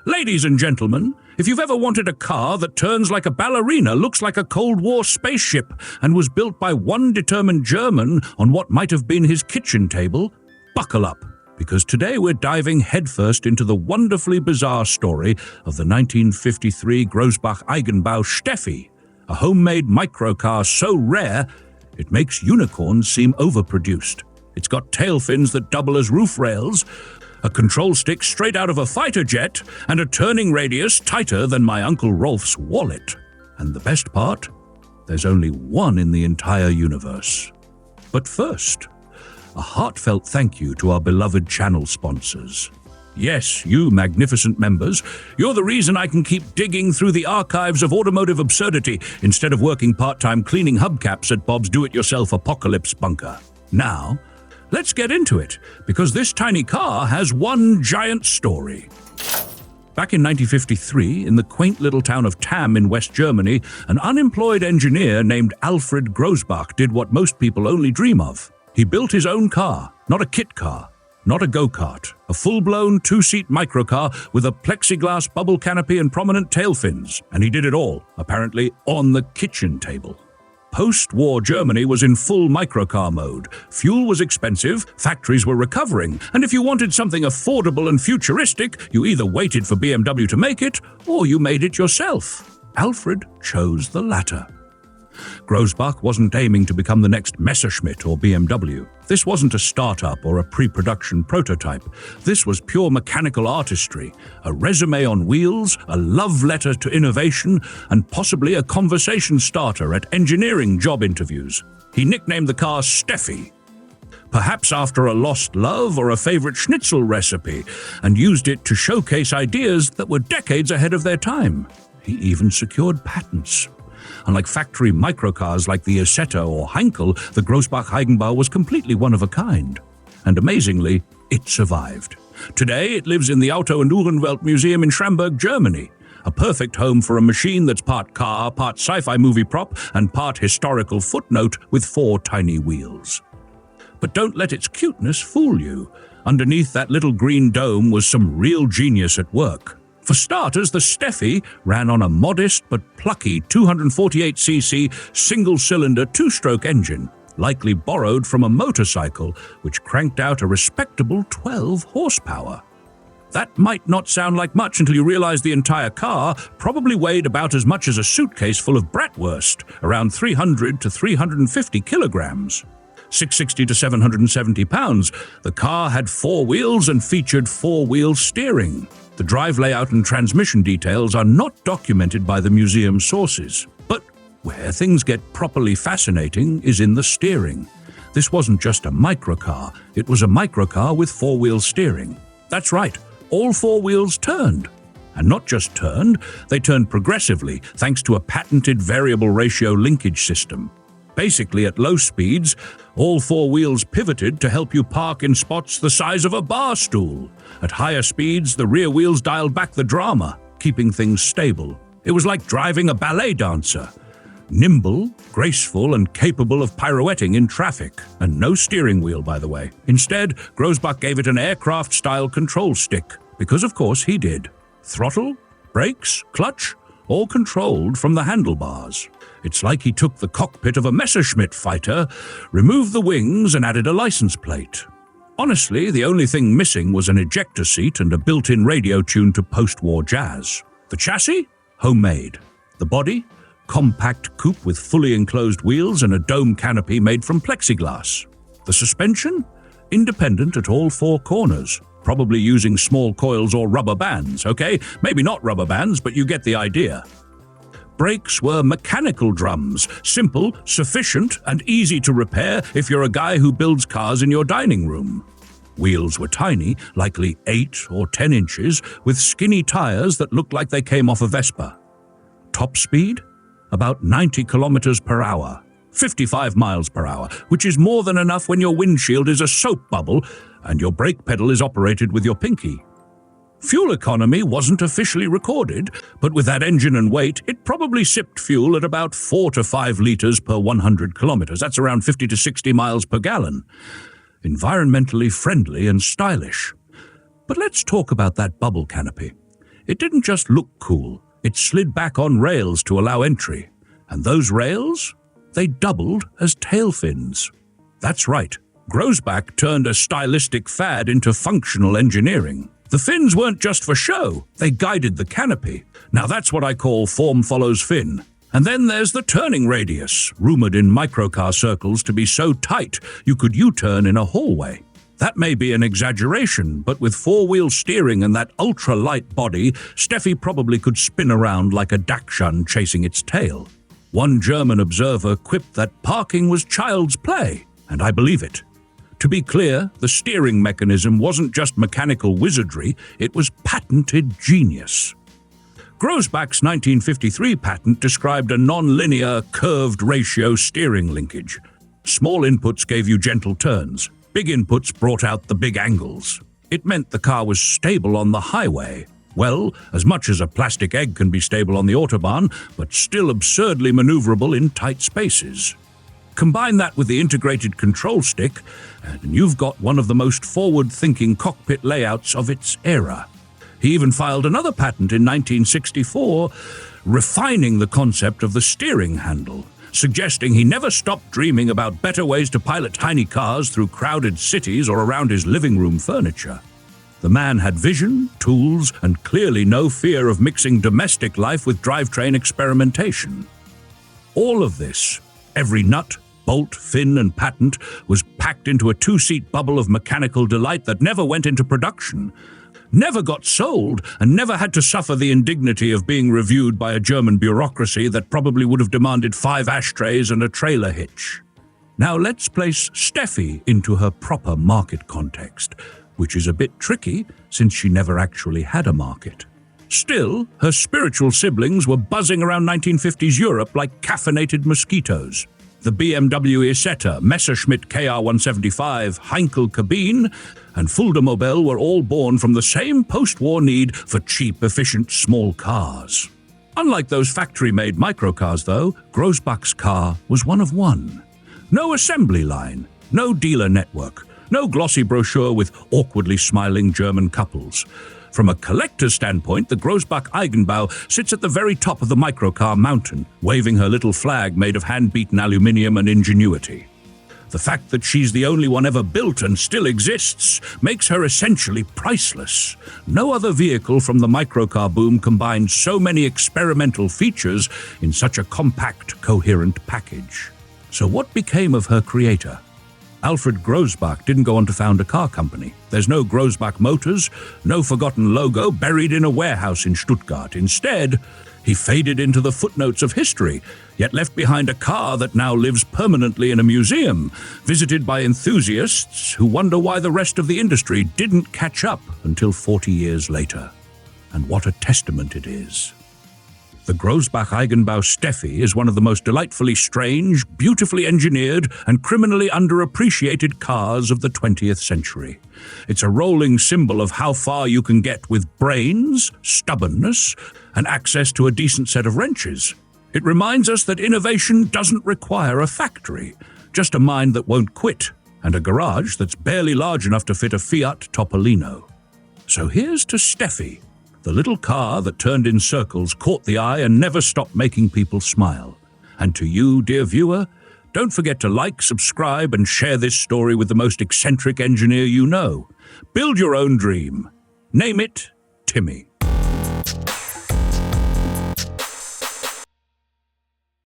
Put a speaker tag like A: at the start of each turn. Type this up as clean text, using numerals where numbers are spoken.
A: Ladies and gentlemen, if you've ever wanted a car that turns like a ballerina, looks like a Cold War spaceship, and was built by one determined German on what might have been his kitchen table, buckle up, because today we're diving headfirst into the wonderfully bizarre story of the 1953 Grohsbach Eigenbau Steffi, a homemade microcar so rare it makes unicorns seem overproduced. It's got tail fins that double as roof rails, a control stick straight out of a fighter jet, and a turning radius tighter than my Uncle Rolf's wallet. And the best part? There's only one in the entire universe. But first, a heartfelt thank you to our beloved channel sponsors. Yes, you magnificent members, you're the reason I can keep digging through the archives of automotive absurdity instead of working part-time cleaning hubcaps at Bob's do-it-yourself apocalypse bunker. Now, let's get into it, because this tiny car has one giant story. Back in 1953, in the quaint little town of Tam in West Germany, an unemployed engineer named Alfred Grohsbach did what most people only dream of. He built his own car, not a kit car, not a go-kart, a full-blown two-seat microcar with a plexiglass bubble canopy and prominent tail fins. And he did it all, apparently, on the kitchen table. Post-war Germany was in full microcar mode. Fuel was expensive, factories were recovering, and if you wanted something affordable and futuristic, you either waited for BMW to make it, or you made it yourself. Alfred chose the latter. Grohsbach wasn't aiming to become the next Messerschmitt or BMW. This wasn't a startup or a pre-production prototype. This was pure mechanical artistry, a resume on wheels, a love letter to innovation, and possibly a conversation starter at engineering job interviews. He nicknamed the car Steffi, perhaps after a lost love or a favorite schnitzel recipe, and used it to showcase ideas that were decades ahead of their time. He even secured patents. Unlike factory microcars like the Isetta or Heinkel, the Grohsbach Eigenbau was completely one of a kind. And amazingly, it survived. Today, it lives in the Auto- und Uhrenwelt Museum in Schramberg, Germany, a perfect home for a machine that's part car, part sci-fi movie prop, and part historical footnote with 4 tiny wheels. But don't let its cuteness fool you. Underneath that little green dome was some real genius at work. For starters, the Steffi ran on a modest but plucky 248cc single-cylinder two-stroke engine, likely borrowed from a motorcycle, which cranked out a respectable 12 horsepower. That might not sound like much until you realize the entire car probably weighed about as much as a suitcase full of bratwurst, around 300 to 350 kilograms. 660 to 770 pounds, the car had 4 wheels and featured 4-wheel steering. The drive layout and transmission details are not documented by the museum sources. But where things get properly fascinating is in the steering. This wasn't just a microcar, it was a microcar with 4-wheel steering. That's right, all 4 wheels turned. And not just turned, they turned progressively thanks to a patented variable ratio linkage system. Basically, at low speeds, all 4 wheels pivoted to help you park in spots the size of a bar stool. At higher speeds, the rear wheels dialed back the drama, keeping things stable. It was like driving a ballet dancer. Nimble, graceful, and capable of pirouetting in traffic. And no steering wheel, by the way. Instead, Grohsbach gave it an aircraft-style control stick, because of course he did. Throttle, brakes, clutch, all controlled from the handlebars. It's like he took the cockpit of a Messerschmitt fighter, removed the wings, and added a license plate. Honestly, the only thing missing was an ejector seat and a built-in radio tuned to post-war jazz. The chassis? Homemade. The body? Compact coupe with fully enclosed wheels and a dome canopy made from plexiglass. The suspension? Independent at all 4 corners, probably using small coils or rubber bands, okay? Maybe not rubber bands, but you get the idea. Brakes were mechanical drums, simple, sufficient, and easy to repair if you're a guy who builds cars in your dining room. Wheels were tiny, likely 8 or 10 inches, with skinny tires that looked like they came off a Vespa. Top speed? About 90 kilometers per hour, 55 miles per hour, which is more than enough when your windshield is a soap bubble and your brake pedal is operated with your pinky. Fuel economy wasn't officially recorded, but with that engine and weight, it probably sipped fuel at about 4 to 5 liters per 100 kilometers. That's around 50 to 60 miles per gallon. Environmentally friendly and stylish. But let's talk about that bubble canopy. It didn't just look cool, it slid back on rails to allow entry. And those rails? They doubled as tail fins. That's right, Grohsbach turned a stylistic fad into functional engineering. The fins weren't just for show, they guided the canopy. Now that's what I call form follows fin. And then there's the turning radius, rumored in microcar circles to be so tight you could U-turn in a hallway. That may be an exaggeration, but with four-wheel steering and that ultra-light body, Steffi probably could spin around like a dachshund chasing its tail. One German observer quipped that parking was child's play, and I believe it. To be clear, the steering mechanism wasn't just mechanical wizardry, it was patented genius. Grohsbach's 1953 patent described a non-linear, curved ratio steering linkage. Small inputs gave you gentle turns. Big inputs brought out the big angles. It meant the car was stable on the highway. Well, as much as a plastic egg can be stable on the Autobahn, but still absurdly maneuverable in tight spaces. Combine that with the integrated control stick, and you've got one of the most forward-thinking cockpit layouts of its era. He even filed another patent in 1964, refining the concept of the steering handle, suggesting he never stopped dreaming about better ways to pilot tiny cars through crowded cities or around his living room furniture. The man had vision, tools, and clearly no fear of mixing domestic life with drivetrain experimentation. All of this, every nut, bolt, fin, and patent, was packed into a two-seat bubble of mechanical delight that never went into production, never got sold, and never had to suffer the indignity of being reviewed by a German bureaucracy that probably would have demanded 5 ashtrays and a trailer hitch. Now let's place Steffi into her proper market context, which is a bit tricky since she never actually had a market. Still, her spiritual siblings were buzzing around 1950s Europe like caffeinated mosquitoes. The BMW Isetta, Messerschmitt KR175, Heinkel cabine, and Fulda-Mobile were all born from the same post-war need for cheap, efficient, small cars. Unlike those factory-made microcars, though, Grohsbach's car was one of one. No assembly line, no dealer network, no glossy brochure with awkwardly smiling German couples. From a collector's standpoint, the Grohsbach Eigenbau sits at the very top of the microcar mountain, waving her little flag made of hand-beaten aluminium and ingenuity. The fact that she's the only one ever built and still exists makes her essentially priceless. No other vehicle from the microcar boom combined so many experimental features in such a compact, coherent package. So what became of her creator? Alfred Grohsbach didn't go on to found a car company. There's no Grohsbach Motors, no forgotten logo buried in a warehouse in Stuttgart. Instead, he faded into the footnotes of history, yet left behind a car that now lives permanently in a museum, visited by enthusiasts who wonder why the rest of the industry didn't catch up until 40 years later. And what a testament it is. The Grohsbach Eigenbau Steffi is one of the most delightfully strange, beautifully engineered, and criminally underappreciated cars of the 20th century. It's a rolling symbol of how far you can get with brains, stubbornness, and access to a decent set of wrenches. It reminds us that innovation doesn't require a factory, just a mind that won't quit, and a garage that's barely large enough to fit a Fiat Topolino. So here's to Steffi. The little car that turned in circles, caught the eye, and never stopped making people smile. And to you, dear viewer, don't forget to like, subscribe, and share this story with the most eccentric engineer you know. Build your own dream. Name it Timmy.